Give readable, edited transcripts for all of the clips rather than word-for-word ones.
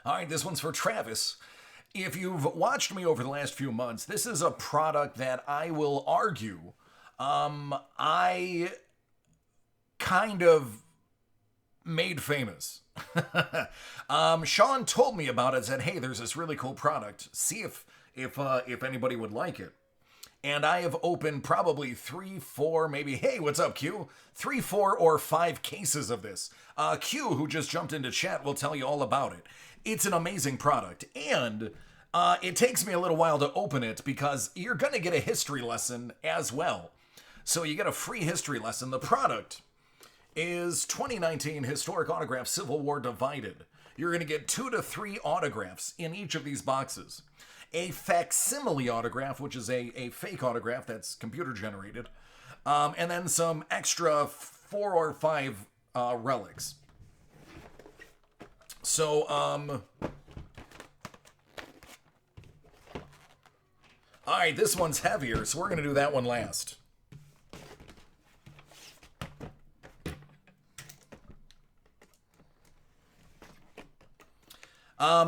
All right, this one's for Travis. If you've watched me over the last few months, this is a product that I will argue I kind of made famous. Sean told me about it. Said, "Hey, there's this really cool product. See if anybody would like it." And I have opened probably 3, 4, maybe. Hey, what's up, Q? 3, 4, or 5 cases of this. Q, who just jumped into chat, will tell you all about it. It's an amazing product, and it takes me a little while to open it because you're going to get a history lesson as well. So you get a free history lesson. The product is 2019 Historic Autograph Civil War Divided. You're going to get 2 to 3 autographs in each of these boxes. A facsimile autograph, which is a fake autograph that's computer generated, and then some extra 4 or 5 relics. So, all right, this one's heavier, so we're going to do that one last.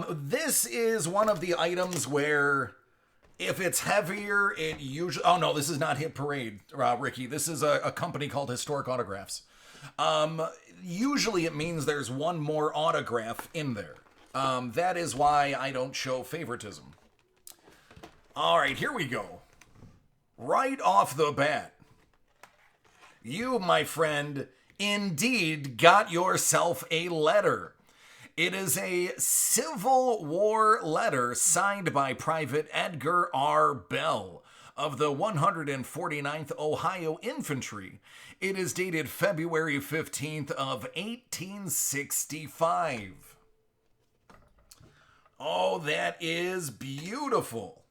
This is one of the items where if it's heavier, it usually... Oh, no, this is not Hit Parade, Ricky. This is a company called Historic Autographs. Usually it means there's one more autograph in there. That is why I don't show favoritism. All right, here we go. Right off the bat, you, my friend, indeed got yourself a letter. It is a Civil War letter signed by Private Edgar R. Bell of the 149th Ohio Infantry. It is dated February 15th of 1865. Oh, that is beautiful.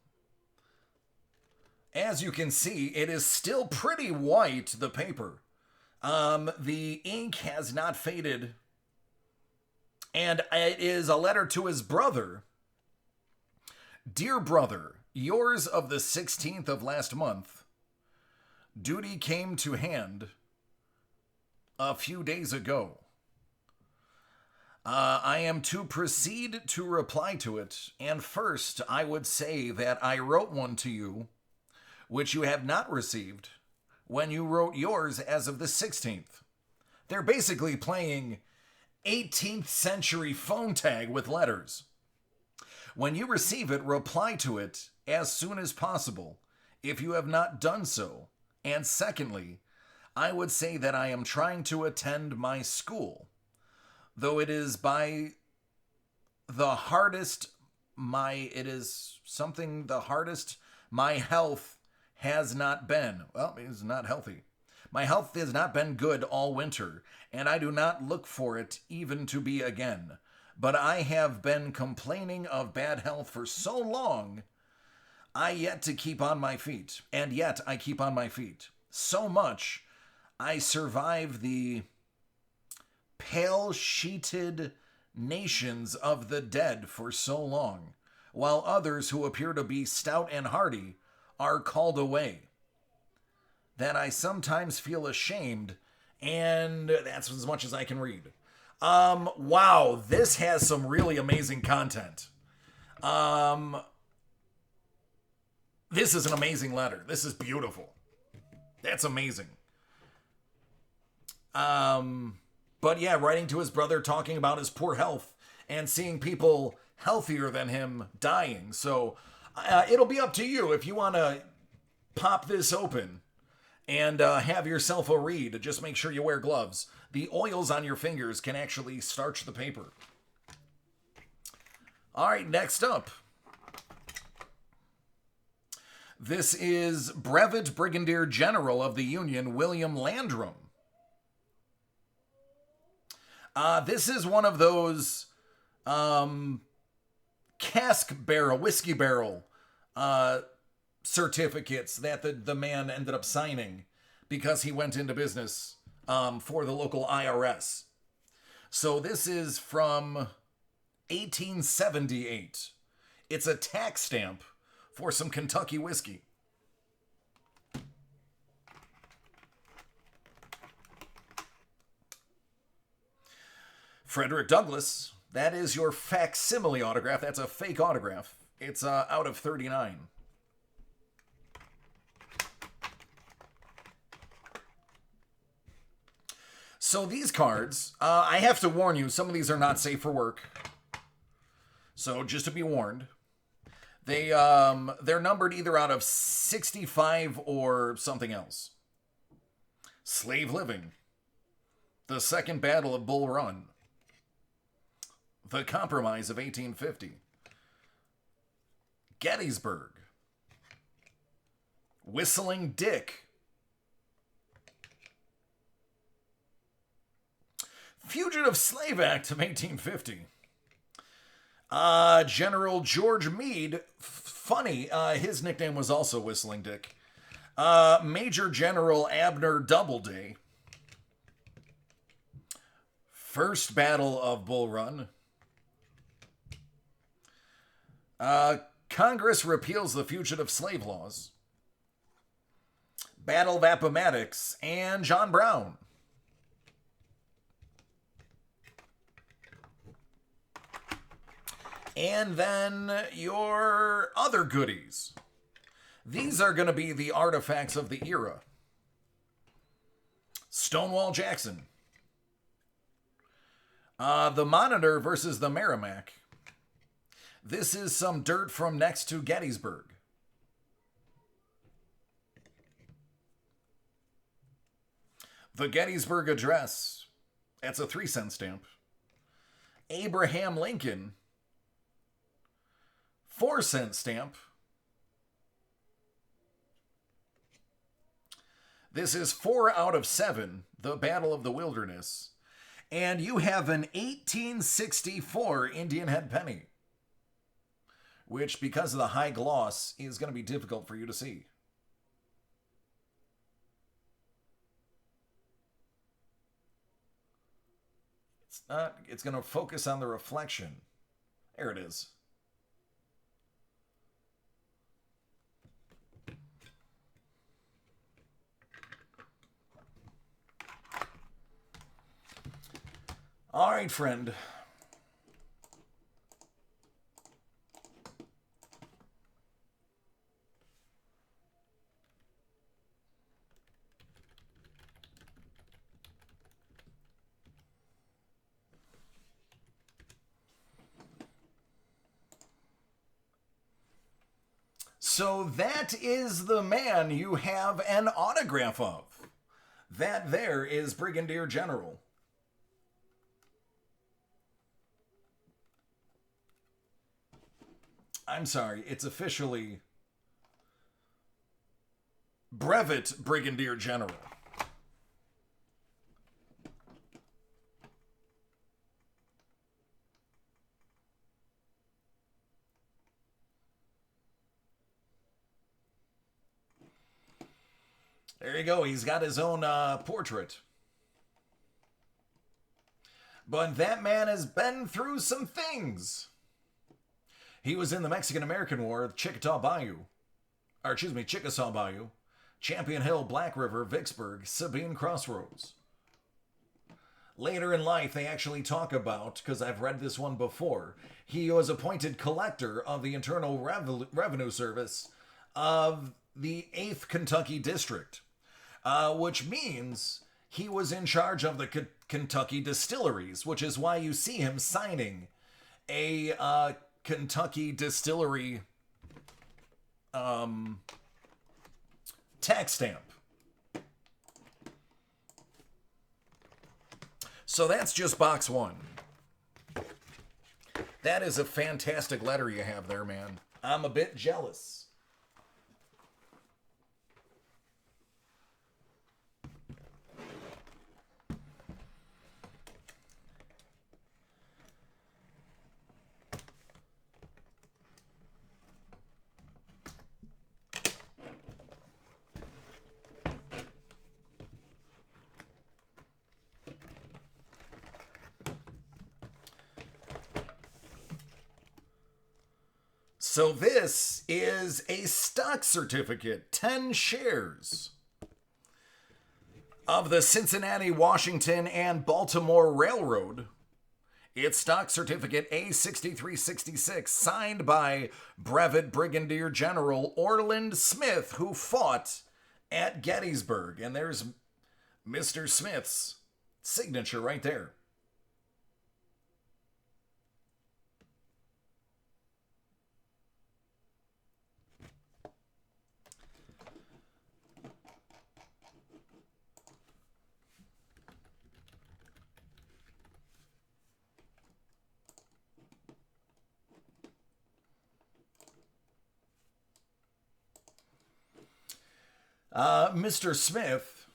As you can see, it is still pretty white, the paper. The ink has not faded. And it is a letter to his brother. Dear brother, yours of the 16th of last month. Duty came to hand a few days ago. I am to proceed to reply to it. And first, I would say that I wrote one to you, which you have not received, when you wrote yours as of the 16th. They're basically playing 18th century phone tag with letters. When you receive it, reply to it as soon as possible if you have not done so. And secondly, I would say that I am trying to attend my school, though it is by the hardest my health has not been. Well, it is not healthy. My health has not been good all winter, and I do not look for it even to be again. But I have been complaining of bad health for so long, I yet to keep on my feet. And yet I keep on my feet. So much, I survive the pale-sheeted nations of the dead for so long, while others who appear to be stout and hardy are called away, that I sometimes feel ashamed, and that's as much as I can read. Wow, this has some really amazing content. This is an amazing letter. This is beautiful. That's amazing. But yeah, writing to his brother, talking about his poor health, and seeing people healthier than him dying. So, it'll be up to you if you want to pop this open and have yourself a read. Just make sure you wear gloves. The oils on your fingers can actually starch the paper. All right, next up. This is Brevet Brigadier General of the Union, William Landrum. This is one of those whiskey barrel certificates that the man ended up signing because he went into business for the local IRS. So this is from 1878. It's a tax stamp for some Kentucky whiskey. Frederick Douglass, That is your facsimile autograph. That's a fake autograph. It's out of 39. So these cards, I have to warn you, some of these are not safe for work. So just to be warned, they're numbered either out of 65 or something else. Slave Living, The Second Battle of Bull Run, The Compromise of 1850, Gettysburg, Whistling Dick, Fugitive Slave Act of 1850. General George Meade, funny, his nickname was also Whistling Dick. Major General Abner Doubleday. First Battle of Bull Run. Congress repeals the fugitive slave laws. Battle of Appomattox and John Brown. And then your other goodies. These are going to be the artifacts of the era. Stonewall Jackson. The Monitor versus the Merrimack. This is some dirt from next to Gettysburg. The Gettysburg Address. That's a 3-cent stamp. Abraham Lincoln. 4-cent stamp. This is 4 out of 7, the Battle of the Wilderness. And you have an 1864 Indian head penny, which, because of the high gloss, is going to be difficult for you to see. It's going to focus on the reflection. There it is. All right, friend. So that is the man you have an autograph of. That there is Brigadier General. I'm sorry, it's officially Brevet Brigadier General. There you go, he's got his own portrait. But that man has been through some things. He was in the Mexican-American War, Chickasaw Bayou, Champion Hill, Black River, Vicksburg, Sabine Crossroads. Later in life, they actually talk about, because I've read this one before, he was appointed collector of the Internal Revenue Service of the 8th Kentucky District, which means he was in charge of the Kentucky distilleries, which is why you see him signing a Kentucky distillery tax stamp. So that's just box 1. That is a fantastic letter you have there, man. I'm a bit jealous. So this is a stock certificate, 10 shares of the Cincinnati, Washington, and Baltimore Railroad It's stock certificate A6366, signed by Brevet Brigadier General Orland Smith, who fought at Gettysburg. And there's Mr. Smith's signature right there. Mr. Smith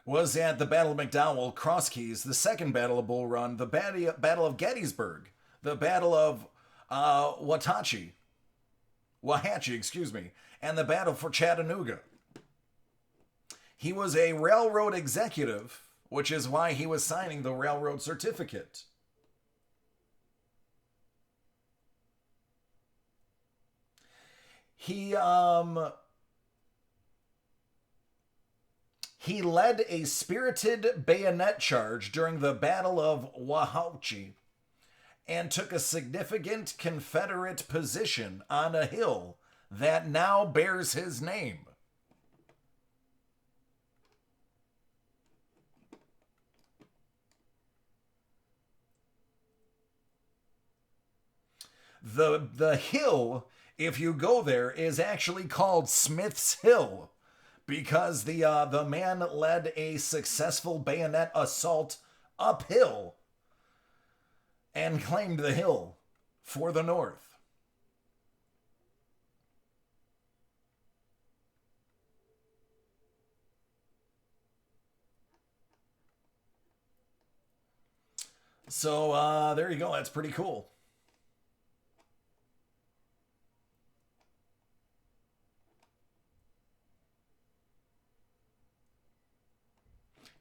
was at the Battle of McDowell, Cross Keys, the second Battle of Bull Run, the Battle of Gettysburg, the Battle of Wauhatchie, and the Battle for Chattanooga. He was a railroad executive, which is why he was signing the railroad certificate. He led a spirited bayonet charge during the Battle of Wauhatchie and took a significant Confederate position on a hill that now bears his name. The hill, if you go there, is actually called Smith's Hill, because the man led a successful bayonet assault uphill and claimed the hill for the North. So there you go. That's pretty cool.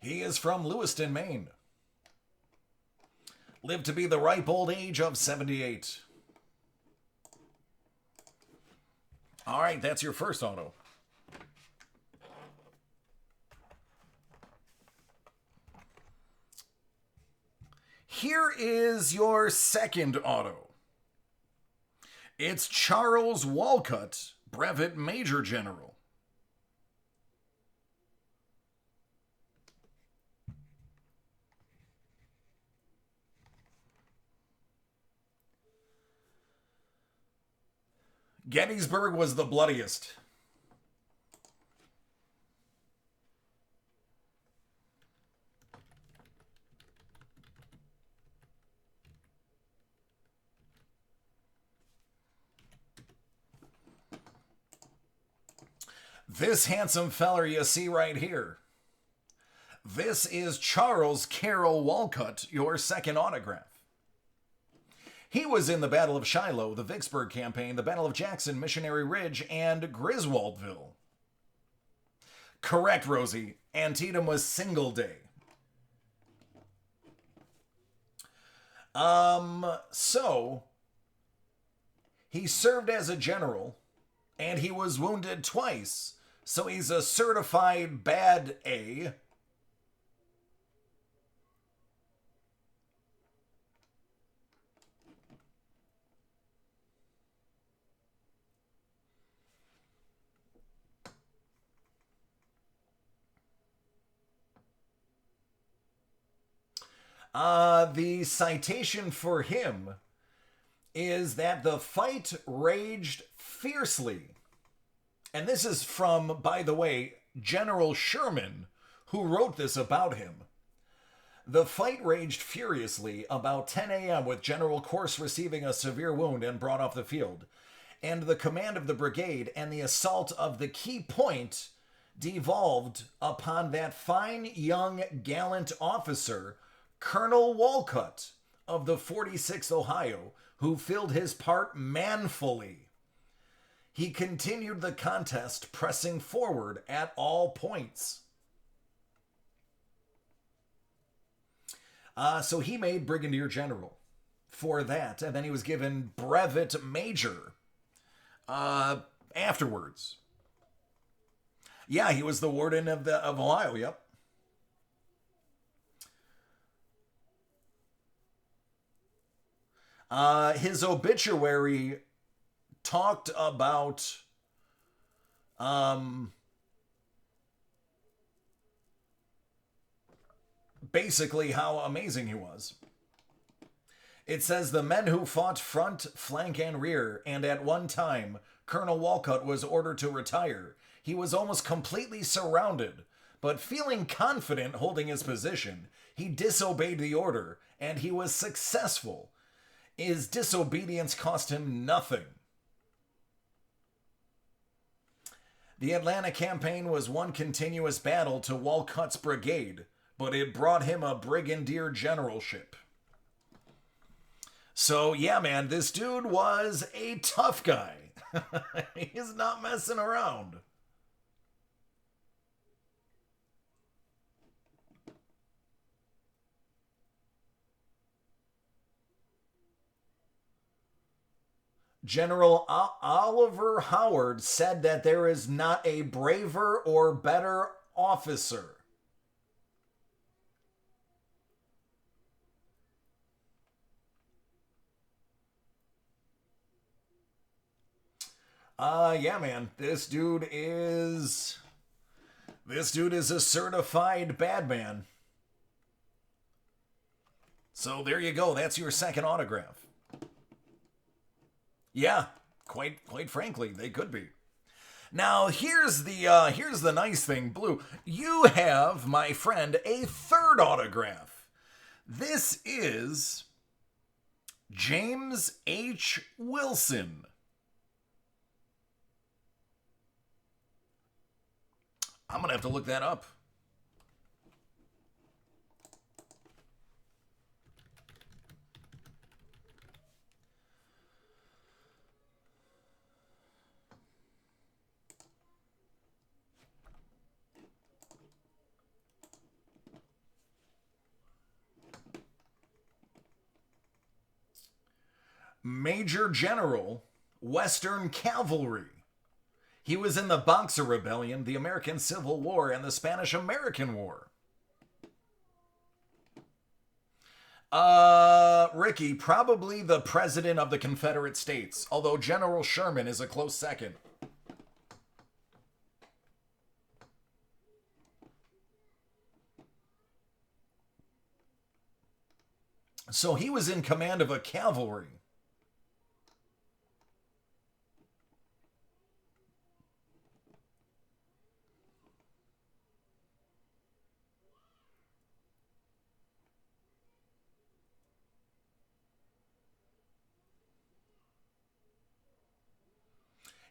He is from Lewiston, Maine. Lived to be the ripe old age of 78. All right, that's your first auto. Here is your second auto. It's Charles Walcott, Brevet Major General. Gettysburg was the bloodiest. This handsome feller you see right here. This is Charles Carroll Walcott, your second autograph. He was in the Battle of Shiloh, the Vicksburg Campaign, the Battle of Jackson, Missionary Ridge, and Griswoldville. Correct, Rosie. Antietam was Single Day. So, he served as a general, and he was wounded twice, so he's a certified bad A. The citation for him is that the fight raged fiercely. And this is from, by the way, General Sherman, who wrote this about him. The fight raged furiously about 10 a.m. with General Corse receiving a severe wound and brought off the field. And the command of the brigade and the assault of the key point devolved upon that fine young gallant officer, Colonel Walcott of the 46th Ohio, who filled his part manfully. He continued the contest, pressing forward at all points. So he made Brigadier General for that, and then he was given Brevet Major afterwards. Yeah, he was the warden of Ohio, yep. His obituary talked about basically how amazing he was. It says the men who fought front, flank, and rear, and at one time, Colonel Walcott was ordered to retire. He was almost completely surrounded, but feeling confident holding his position, he disobeyed the order, and he was successful. His disobedience cost him nothing. The Atlanta campaign was one continuous battle to Walcott's brigade, but it brought him a brigadier generalship. So, yeah, man, this dude was a tough guy. He's not messing around. General Oliver Howard said that there is not a braver or better officer. Yeah, man. This dude is a certified bad man. So there you go. That's your second autograph. Yeah, quite frankly, they could be. Now here's the nice thing, Blue. You have, my friend, a third autograph. This is James H. Wilson. I'm gonna have to look that up. Major General, Western Cavalry. He was in the Boxer Rebellion, the American Civil War, and the Spanish-American War. Ricky, probably the President of the Confederate States, although General Sherman is a close second. So he was in command of a cavalry.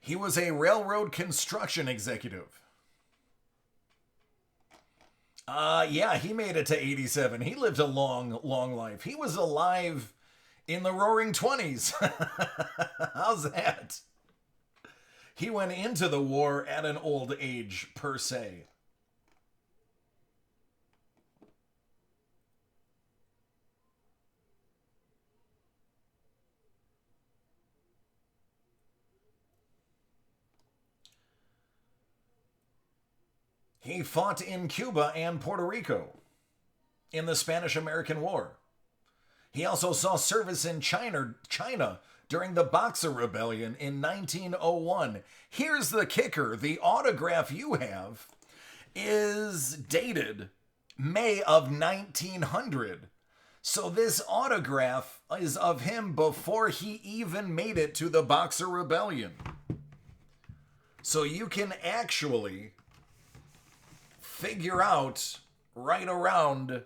He was a railroad construction executive. Yeah, he made it to 87. He lived a long life. He was alive in the roaring 20s. How's that? He went into the war at an old age, per se. He fought in Cuba and Puerto Rico in the Spanish-American War. He also saw service in China during the Boxer Rebellion in 1901. Here's the kicker. The autograph you have is dated May of 1900. So this autograph is of him before he even made it to the Boxer Rebellion. So you can actually figure out right around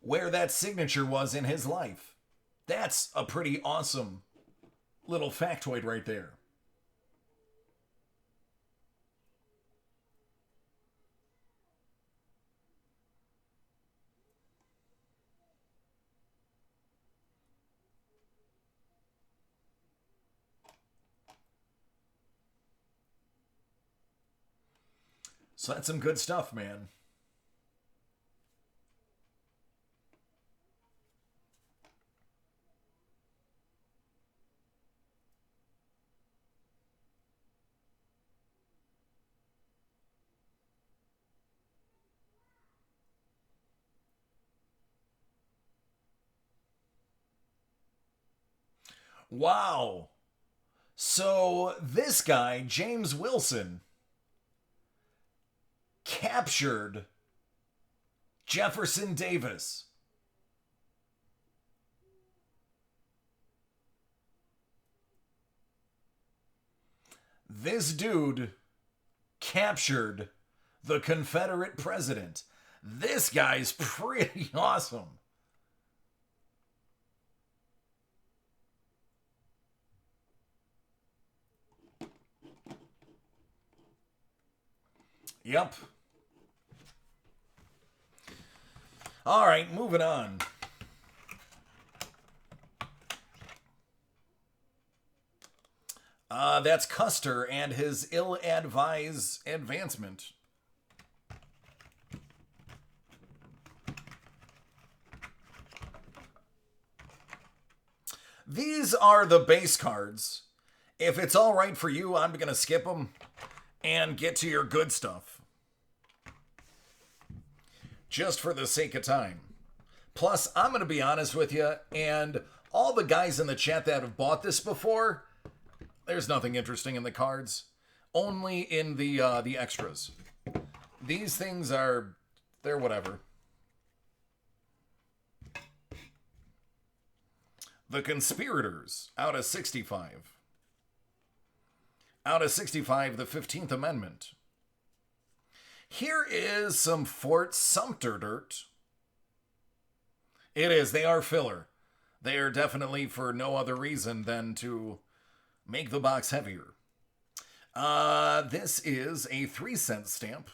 where that signature was in his life. That's a pretty awesome little factoid right there. So that's some good stuff, man. Wow. So this guy, James Wilson, captured Jefferson Davis. This dude captured the Confederate president. This guy's pretty awesome. Yep. All right, moving on. That's Custer and his ill-advised advancement. These are the base cards. If it's all right for you, I'm going to skip them and get to your good stuff. Just for the sake of time. Plus, I'm going to be honest with you, and all the guys in the chat that have bought this before, there's nothing interesting in the cards. Only in the extras. These things are, they're whatever. The Conspirators, out of 65. Out of 65, the 15th Amendment. Here is some Fort Sumter dirt. It is, they are filler. They are definitely for no other reason than to make the box heavier. This is a 3-cent stamp.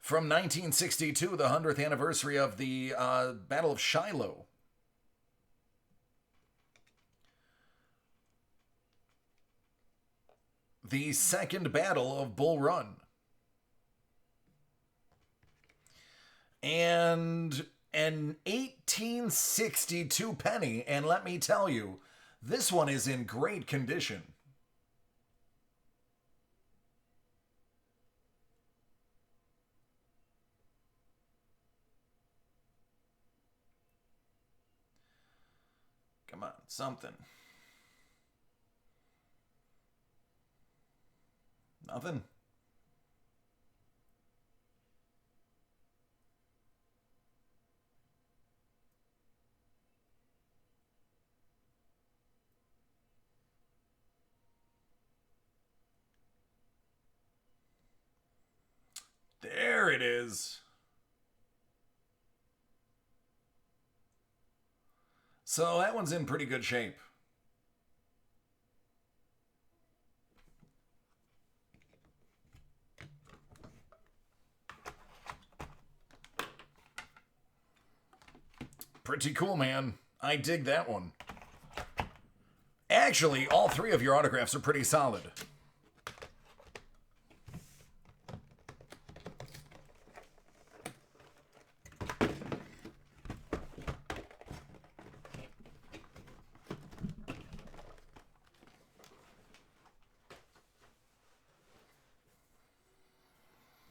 From 1962, the 100th anniversary of the Battle of Shiloh. The Second Battle of Bull Run. And an 1862 penny, and let me tell you, this one is in great condition. Come on, something. Nothing. There it is. So that one's in pretty good shape. Pretty cool, man. I dig that one. Actually, all three of your autographs are pretty solid.